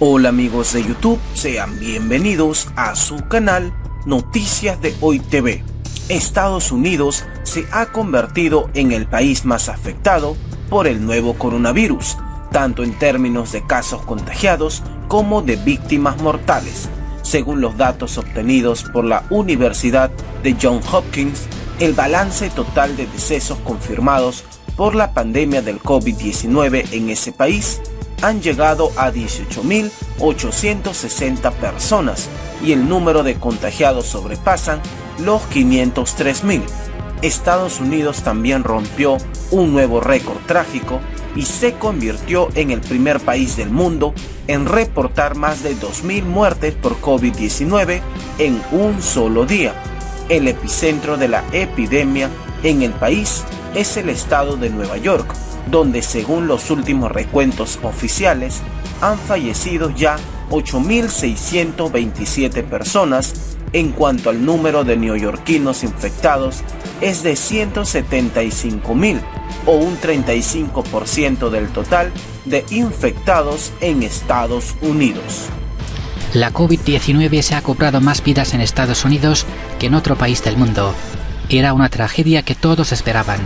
Hola amigos de YouTube, sean bienvenidos a su canal Noticias de Hoy TV. Estados Unidos se ha convertido en el país más afectado por el nuevo coronavirus, tanto en términos de casos contagiados como de víctimas mortales. Según los datos obtenidos por la Universidad de Johns Hopkins, el balance total de decesos confirmados por la pandemia del COVID-19 en ese país han llegado a 18.860 personas y el número de contagiados sobrepasan los 503.000. Estados Unidos también rompió un nuevo récord trágico y se convirtió en el primer país del mundo en reportar más de 2.000 muertes por COVID-19 en un solo día. El epicentro de la epidemia en el país es el estado de Nueva York, donde según los últimos recuentos oficiales han fallecido ya 8.627 personas. En cuanto al número de neoyorquinos infectados, es de 175.000 o un 35% del total de infectados en Estados Unidos. La COVID-19 se ha cobrado más vidas en Estados Unidos que en otro país del mundo. Era una tragedia que todos esperaban,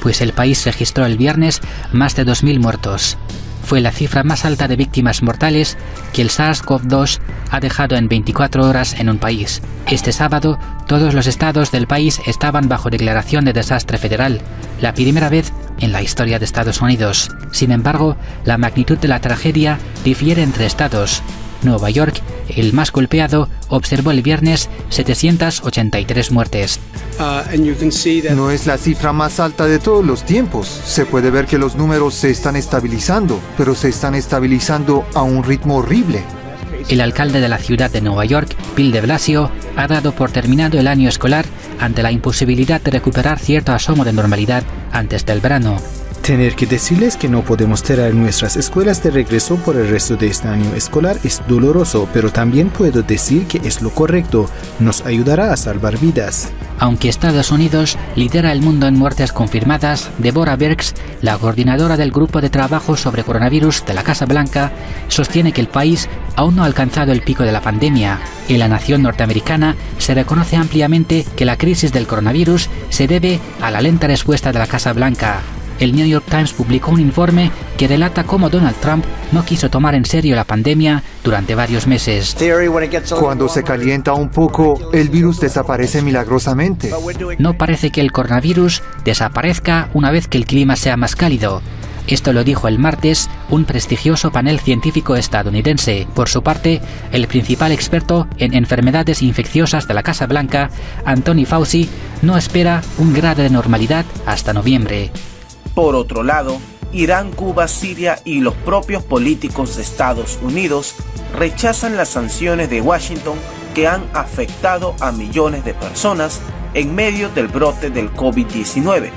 pues el país registró el viernes más de 2.000 muertos. Fue la cifra más alta de víctimas mortales que el SARS-CoV-2 ha dejado en 24 horas en un país. Este sábado, todos los estados del país estaban bajo declaración de desastre federal, la primera vez en la historia de Estados Unidos. Sin embargo, la magnitud de la tragedia difiere entre estados. Nueva York, el más golpeado, observó el viernes 783 muertes. No es la cifra más alta de todos los tiempos. Se puede ver que los números se están estabilizando, pero se están estabilizando a un ritmo horrible. El alcalde de la ciudad de Nueva York, Bill de Blasio, ha dado por terminado el año escolar ante la imposibilidad de recuperar cierto asomo de normalidad antes del verano. Tener que decirles que no podemos traer nuestras escuelas de regreso por el resto de este año escolar es doloroso, pero también puedo decir que es lo correcto. Nos ayudará a salvar vidas. Aunque Estados Unidos lidera el mundo en muertes confirmadas, Deborah Birx, la coordinadora del Grupo de Trabajo sobre Coronavirus de la Casa Blanca, sostiene que el país aún no ha alcanzado el pico de la pandemia. En la nación norteamericana se reconoce ampliamente que la crisis del coronavirus se debe a la lenta respuesta de la Casa Blanca. El New York Times publicó un informe que relata cómo Donald Trump no quiso tomar en serio la pandemia durante varios meses. Cuando se calienta un poco, el virus desaparece milagrosamente. No parece que el coronavirus desaparezca una vez que el clima sea más cálido. Esto lo dijo el martes un prestigioso panel científico estadounidense. Por su parte, el principal experto en enfermedades infecciosas de la Casa Blanca, Anthony Fauci, no espera un grado de normalidad hasta noviembre. Por otro lado, Irán, Cuba, Siria y los propios políticos de Estados Unidos rechazan las sanciones de Washington que han afectado a millones de personas en medio del brote del COVID-19.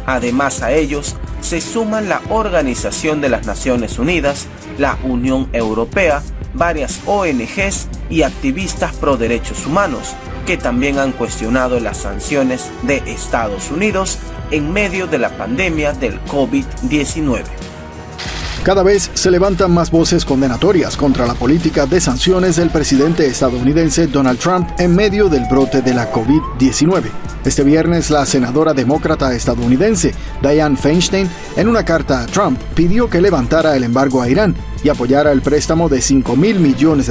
Además, a ellos se suman la Organización de las Naciones Unidas, la Unión Europea, varias ONGs y activistas pro derechos humanos, que también han cuestionado las sanciones de Estados Unidos en medio de la pandemia del COVID-19. Cada vez se levantan más voces condenatorias contra la política de sanciones del presidente estadounidense Donald Trump en medio del brote de la COVID-19. Este viernes, la senadora demócrata estadounidense Dianne Feinstein, en una carta a Trump, pidió que levantara el embargo a Irán y apoyara el préstamo de $5.000 millones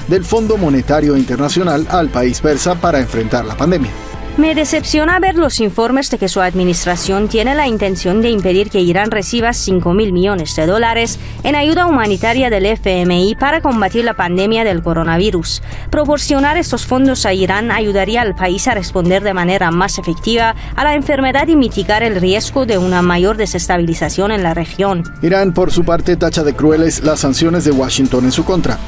del Fondo Monetario Internacional al país persa para enfrentar la pandemia. Me decepciona ver los informes de que su administración tiene la intención de impedir que Irán reciba $5.000 millones en ayuda humanitaria del FMI para combatir la pandemia del coronavirus. Proporcionar estos fondos a Irán ayudaría al país a responder de manera más efectiva a la enfermedad y mitigar el riesgo de una mayor desestabilización en la región. Irán, por su parte, tacha de crueles las sanciones de Washington en su contra.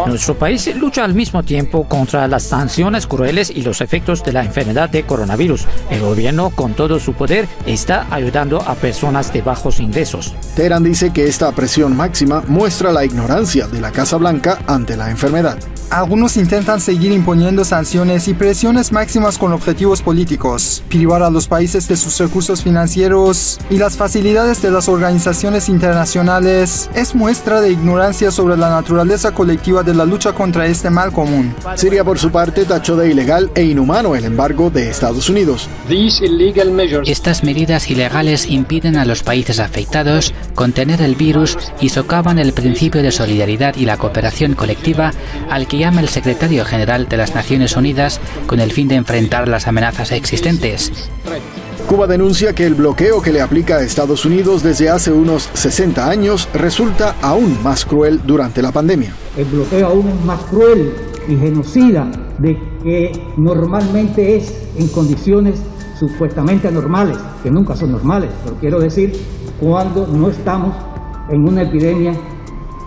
Nuestro país lucha al mismo tiempo contra las sanciones crueles y los efectos de la enfermedad de coronavirus. El gobierno, con todo su poder, está ayudando a personas de bajos ingresos. Teherán dice que esta presión máxima muestra la ignorancia de la Casa Blanca ante la enfermedad. Algunos intentan seguir imponiendo sanciones y presiones máximas con objetivos políticos, privar a los países de sus recursos financieros y las facilidades de las organizaciones internacionales es muestra de ignorancia sobre la naturaleza colectiva de la lucha contra este mal común. Siria, por su parte, tachó de ilegal e inhumano el embargo de Estados Unidos. Estas medidas ilegales impiden a los países afectados contener el virus y socavan el principio de solidaridad y la cooperación colectiva al que llama el secretario general de las Naciones Unidas con el fin de enfrentar las amenazas existentes. Cuba denuncia que el bloqueo que le aplica a Estados Unidos desde hace unos 60 años resulta aún más cruel durante la pandemia. El bloqueo aún es más cruel y genocida de que normalmente es en condiciones supuestamente normales, que nunca son normales, pero quiero decir cuando no estamos en una epidemia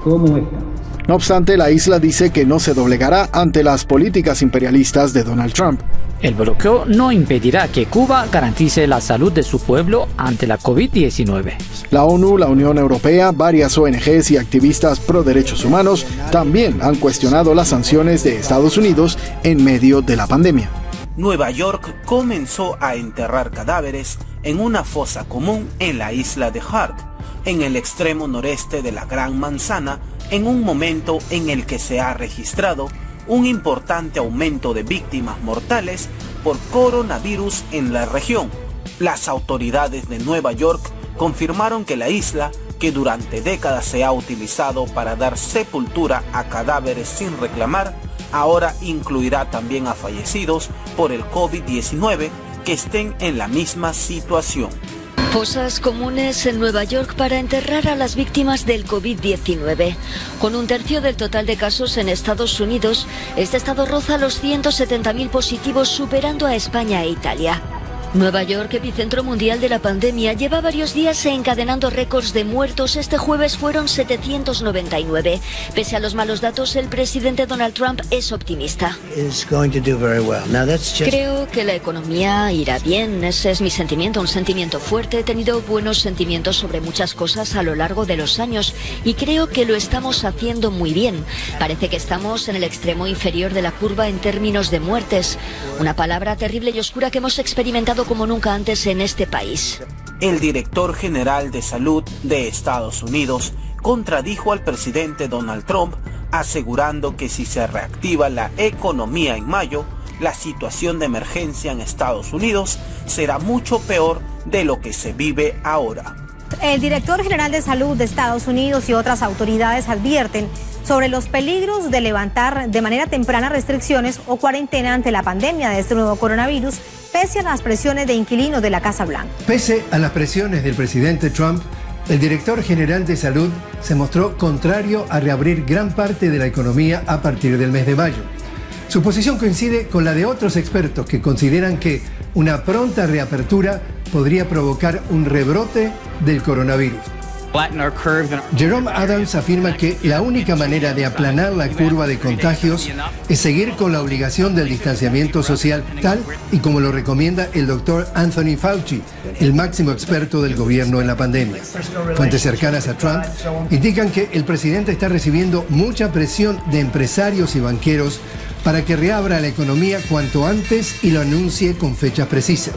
como esta. No obstante, la isla dice que no se doblegará ante las políticas imperialistas de Donald Trump. El bloqueo no impedirá que Cuba garantice la salud de su pueblo ante la COVID-19. La ONU, la Unión Europea, varias ONGs y activistas pro derechos humanos también han cuestionado las sanciones de Estados Unidos en medio de la pandemia. Nueva York comenzó a enterrar cadáveres en una fosa común en la isla de Hart, en el extremo noreste de la Gran Manzana, en un momento en el que se ha registrado un importante aumento de víctimas mortales por coronavirus en la región. Las autoridades de Nueva York confirmaron que la isla, que durante décadas se ha utilizado para dar sepultura a cadáveres sin reclamar, ahora incluirá también a fallecidos por el COVID-19 que estén en la misma situación. Fosas comunes en Nueva York para enterrar a las víctimas del COVID-19. Con un tercio del total de casos en Estados Unidos, este estado roza los 170.000 positivos, superando a España e Italia. Nueva York, epicentro mundial de la pandemia, lleva varios días encadenando récords de muertos. Este jueves fueron 799. Pese a los malos datos, el presidente Donald Trump es optimista. Creo que la economía irá bien. Ese es mi sentimiento, un sentimiento fuerte. He tenido buenos sentimientos sobre muchas cosas a lo largo de los años y creo que lo estamos haciendo muy bien. Parece que estamos en el extremo inferior de la curva en términos de muertes. Una palabra terrible y oscura que hemos experimentado como nunca antes en este país. El director general de salud de Estados Unidos contradijo al presidente Donald Trump, asegurando que si se reactiva la economía en mayo, la situación de emergencia en Estados Unidos será mucho peor de lo que se vive ahora. El director general de salud de Estados Unidos y otras autoridades advierten sobre los peligros de levantar de manera temprana restricciones o cuarentena ante la pandemia de este nuevo coronavirus, pese a las presiones de inquilinos de la Casa Blanca. Pese a las presiones del presidente Trump, el director general de salud se mostró contrario a reabrir gran parte de la economía a partir del mes de mayo. Su posición coincide con la de otros expertos que consideran que una pronta reapertura podría provocar un rebrote del coronavirus. Jerome Adams afirma que la única manera de aplanar la curva de contagios es seguir con la obligación del distanciamiento social, tal y como lo recomienda el doctor Anthony Fauci, el máximo experto del gobierno en la pandemia. Fuentes cercanas a Trump indican que el presidente está recibiendo mucha presión de empresarios y banqueros para que reabra la economía cuanto antes y lo anuncie con fechas precisas.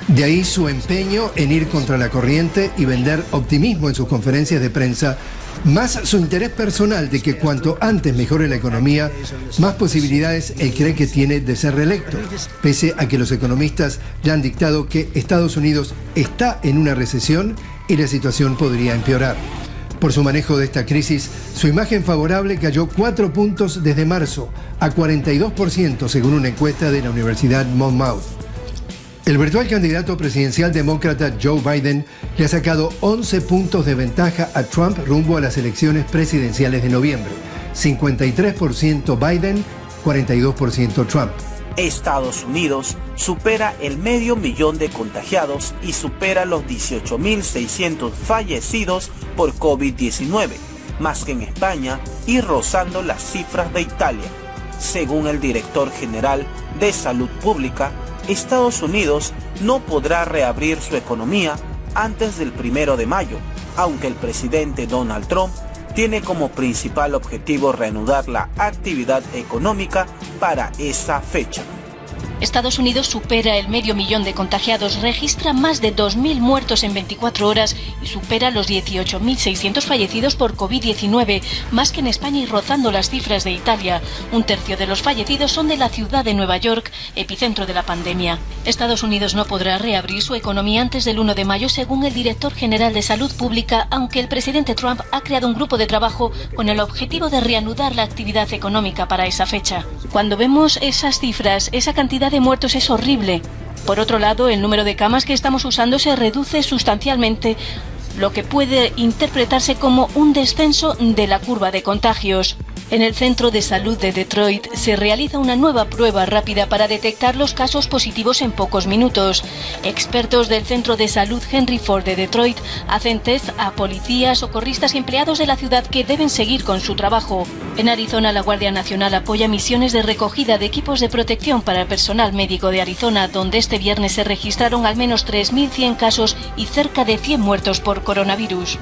De ahí su empeño en ir contra la corriente y vender optimismo en sus conferencias de prensa, más su interés personal de que cuanto antes mejore la economía, más posibilidades él cree que tiene de ser reelecto, pese a que los economistas ya han dictado que Estados Unidos está en una recesión y la situación podría empeorar. Por su manejo de esta crisis, su imagen favorable cayó 4 puntos desde marzo, a 42% según una encuesta de la Universidad Monmouth. El virtual candidato presidencial demócrata Joe Biden le ha sacado 11 puntos de ventaja a Trump rumbo a las elecciones presidenciales de noviembre. 53% Biden, 42% Trump. Estados Unidos supera el 500.000 de contagiados y supera los 18.600 fallecidos por COVID-19, más que en España y rozando las cifras de Italia. Según el director general de Salud Pública, Estados Unidos no podrá reabrir su economía antes del 1 de mayo, aunque el presidente Donald Trump tiene como principal objetivo reanudar la actividad económica para esa fecha. Estados Unidos supera el 500.000 de contagiados, registra más de 2.000 muertos en 24 horas y supera los 18.600 fallecidos por COVID-19, más que en España y rozando las cifras de Italia. 1/3 de los fallecidos son de la ciudad de Nueva York, epicentro de la pandemia. Estados Unidos no podrá reabrir su economía antes del 1 de mayo, según el director general de Salud Pública, aunque el presidente Trump ha creado un grupo de trabajo con el objetivo de reanudar la actividad económica para esa fecha. Cuando vemos esas cifras, esa cantidad de muertos es horrible. Por otro lado, el número de camas que estamos usando se reduce sustancialmente, lo que puede interpretarse como un descenso de la curva de contagios. En el Centro de Salud de Detroit se realiza una nueva prueba rápida para detectar los casos positivos en pocos minutos. Expertos del Centro de Salud Henry Ford de Detroit hacen test a policías, socorristas y empleados de la ciudad que deben seguir con su trabajo. En Arizona, la Guardia Nacional apoya misiones de recogida de equipos de protección para el personal médico de Arizona, donde este viernes se registraron al menos 3.100 casos y cerca de 100 muertos por coronavirus.